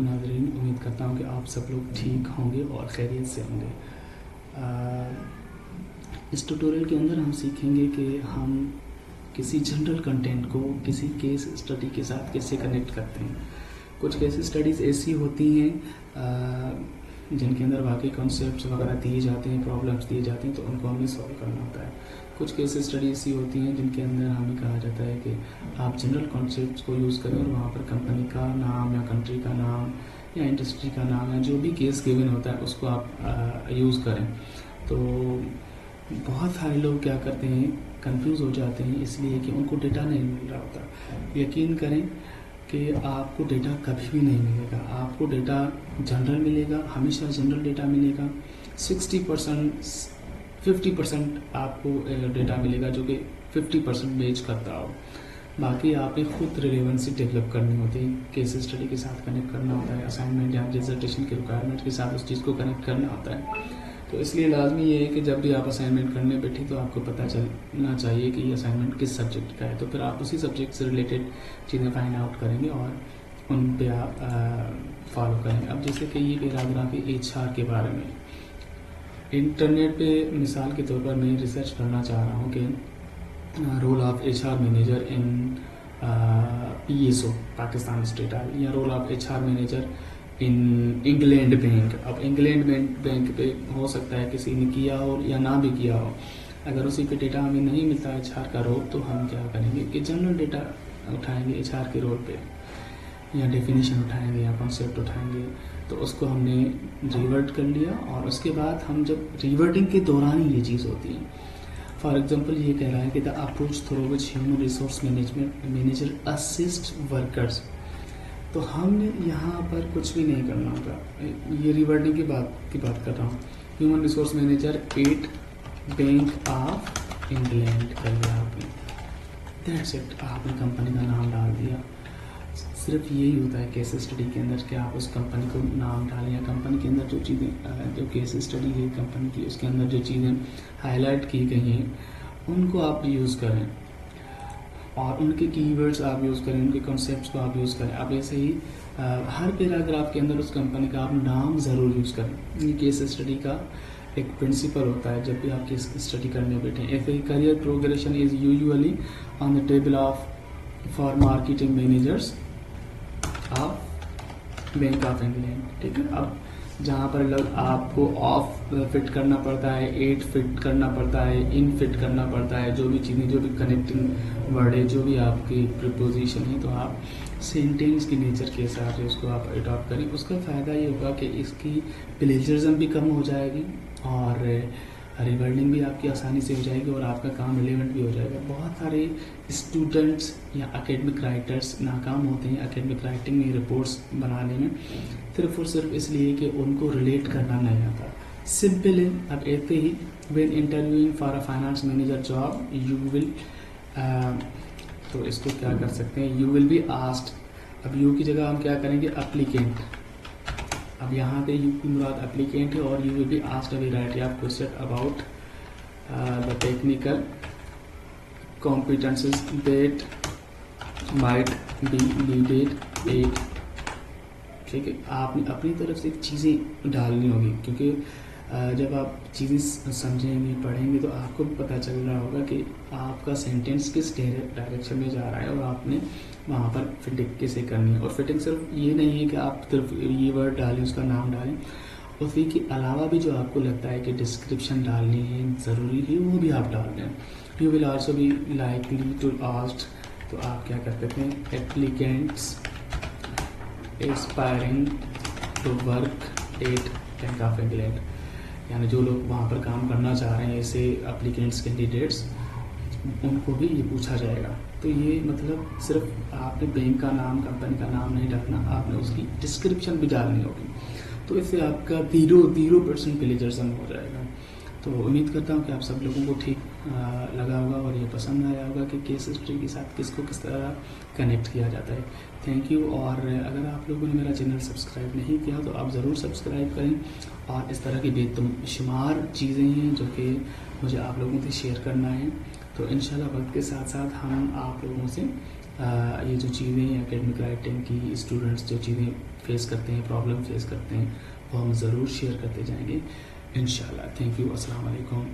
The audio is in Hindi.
वालेकुम नाज़रीन, उम्मीद करता हूँ कि आप सब लोग ठीक होंगे और खैरियत से होंगे। इस ट्यूटोरियल के अंदर हम सीखेंगे कि हम किसी जनरल कंटेंट को किसी केस स्टडी के साथ कैसे कनेक्ट करते हैं। कुछ केस स्टडीज़ ऐसी होती हैं जिनके अंदर वाकई कॉन्सेप्ट्स वगैरह दिए जाते हैं, प्रॉब्लम्स दिए जाते हैं, तो उनको हमें सॉल्व करना होता है। कुछ केस स्टडी ऐसी होती हैं जिनके अंदर हमें कहा जाता है कि आप जनरल कॉन्सेप्ट्स को यूज़ करें और वहाँ पर कंपनी का नाम या कंट्री का नाम या इंडस्ट्री का नाम या जो भी केस गिवन होता है उसको आप यूज़ करें। तो बहुत सारे लोग क्या करते हैं, कंफ्यूज हो जाते हैं इसलिए कि उनको डेटा नहीं मिल रहा होता। यकीन करें कि आपको डेटा कभी भी नहीं मिलेगा। आपको डेटा जनरल मिलेगा, हमेशा जनरल डेटा मिलेगा। 60% 50% आपको डेटा मिलेगा जो कि 50% मैच करता हो। बाकी आपने खुद रिलेवेंसी डेवलप करनी होती है, केस स्टडी के साथ कनेक्ट करना होता है, असाइनमेंट या डिसर्टेशन की रिक्वायरमेंट के साथ उस चीज़ को कनेक्ट करना होता है। तो इसलिए लाजमी ये है कि जब भी आप असाइनमेंट करने बैठे तो आपको पता चलना चाहिए कि ये असाइनमेंट किस सब्जेक्ट का है। तो फिर आप उसी सब्जेक्ट से रिलेटेड चीज़ें फाइंड आउट करेंगे और उन पे आप फॉलो करेंगे। अब जैसे कि ये पैराग्राफ है HR के बारे में। इंटरनेट पे मिसाल के तौर पर मैं रिसर्च करना चाह रहा हूँ कि role of HR manager in PSO Pakistan state oil या role of HR manager in England bank. अब इंग्लैंड बैंक पे हो सकता है किसी ने किया हो या ना भी किया हो। अगर उसी पे डेटा हमें नहीं मिलता HR का रोल, तो हम क्या करेंगे कि जनरल डेटा उठाएंगे HR के रोल पे, या डेफिनेशन उठाएंगे या कॉन्सेप्ट उठाएंगे। तो उसको हमने रिवर्ट कर लिया और उसके बाद हम जब रिवर्टिंग के दौरान ही ये चीज़ होती है। फॉर एग्जाम्पल ये कह रहा है कि the approach through which human resource manager assist workers. तो हमने यहाँ पर कुछ भी नहीं करना होगा। ये रिवर्टिंग की बात कर रहा हूँ। Human resource manager 8 bank of England कर लिया आपने, दैट्स इट। आपने कंपनी का नाम डाल दिया। सिर्फ यही होता है केस स्टडी के अंदर कि आप उस कंपनी को नाम डालें या कंपनी के अंदर जो चीज़ें, जो केस स्टडी है कंपनी की, उसके अंदर जो चीज़ें हाईलाइट की गई हैं उनको आप यूज़ करें और उनके कीवर्ड्स आप यूज़ करें, उनके कॉन्सेप्ट्स को आप यूज़ करें। आप ऐसे ही हर पैराग्राफ के अंदर उस कंपनी का आप नाम ज़रूर यूज़ करें। ये केस स्टडी का एक प्रिंसिपल होता है जब भी आप केस स्टडी करने बैठे। ऐसे ही career progression is usually on the table of for marketing managers of Bank of England. ठीक है। अब जहाँ पर लोग आपको ऑफ फिट करना पड़ता है, 8 फिट करना पड़ता है, इन फिट करना पड़ता है, जो भी चीज़ें, जो भी कनेक्टिंग वर्ड है, जो भी आपकी प्रिपोजिशन है, तो आप सेंटेंस की नेचर के हिसाब से उसको आप अडॉप्ट करें। उसका फ़ायदा ये होगा कि इसकी प्लेजरिज्म भी कम हो जाएगी और रिवर्डिंग भी आपकी आसानी से हो जाएगी और आपका काम रिलेवेंट भी हो जाएगा। बहुत सारे स्टूडेंट्स या एकेडमिक राइटर्स नाकाम होते हैं एकेडमिक राइटिंग में, रिपोर्ट्स बनाने में, सिर्फ और सिर्फ इसलिए कि उनको रिलेट करना नहीं आता। सिंपल है। अब ऐसे ही when interviewing for a finance manager job you will, तो इसको क्या कर सकते हैं, यू विल बी आस्क्ड। अब यू की जगह हम क्या करेंगे, एप्लीकेंट। अब यहाँ पे यू की मुराद एप्लीकेंट है और you will be asked a variety of question about the technical competencies that might be needed at। ठीक है। आपने अपनी तरफ से चीज़ें डालनी होगी, क्योंकि जब आप चीज़ें समझेंगे, पढ़ेंगे, तो आपको पता चल रहा होगा कि आपका सेंटेंस किस डायरेक्शन में जा रहा है और आपने वहाँ पर फिटिंग कैसे करनी है। और फिटिंग सिर्फ ये नहीं है कि आप सिर्फ ये वर्ड डालें, उसका नाम डालें, उसी के अलावा भी जो आपको लगता है कि डिस्क्रिप्शन डालनी है, ज़रूरी है, वो भी आप डाल दें। You will also be likely to asked. तो आप क्या कर सकते हैं, applicants aspiring to work at Bank of England, यानी जो लोग वहाँ पर काम करना चाह रहे हैं, ऐसे एप्लीकेंट्स, कैंडिडेट्स, उनको भी ये पूछा जाएगा। तो ये मतलब सिर्फ आपने बैंक का नाम, कंपनी का नाम नहीं डालना, आपने उसकी डिस्क्रिप्शन भी डालनी होगी। तो इससे आपका 0% प्लेजरिज्म हो जाएगा। तो उम्मीद करता हूँ कि आप सब लोगों को ठीक लगा होगा और ये पसंद आया होगा कि केस स्टडी के साथ किसको किस तरह कनेक्ट किया जाता है। Thank you. और अगर आप लोगों ने मेरा चैनल सब्सक्राइब नहीं किया तो आप ज़रूर सब्सक्राइब करें। और इस तरह की बेशुमार चीज़ें हैं जो कि मुझे आप लोगों से शेयर करना है। तो इंशाल्लाह वक्त के साथ साथ हम आप लोगों से ये जो चीज़ें एकेडमिक राइटिंग की, स्टूडेंट्स जो चीज़ें फेस करते हैं, प्रॉब्लम फेस करते हैं, वो हम ज़रूर शेयर करते जाएंगे इंशाल्लाह। Thank you. अस्सलाम वालेकुम।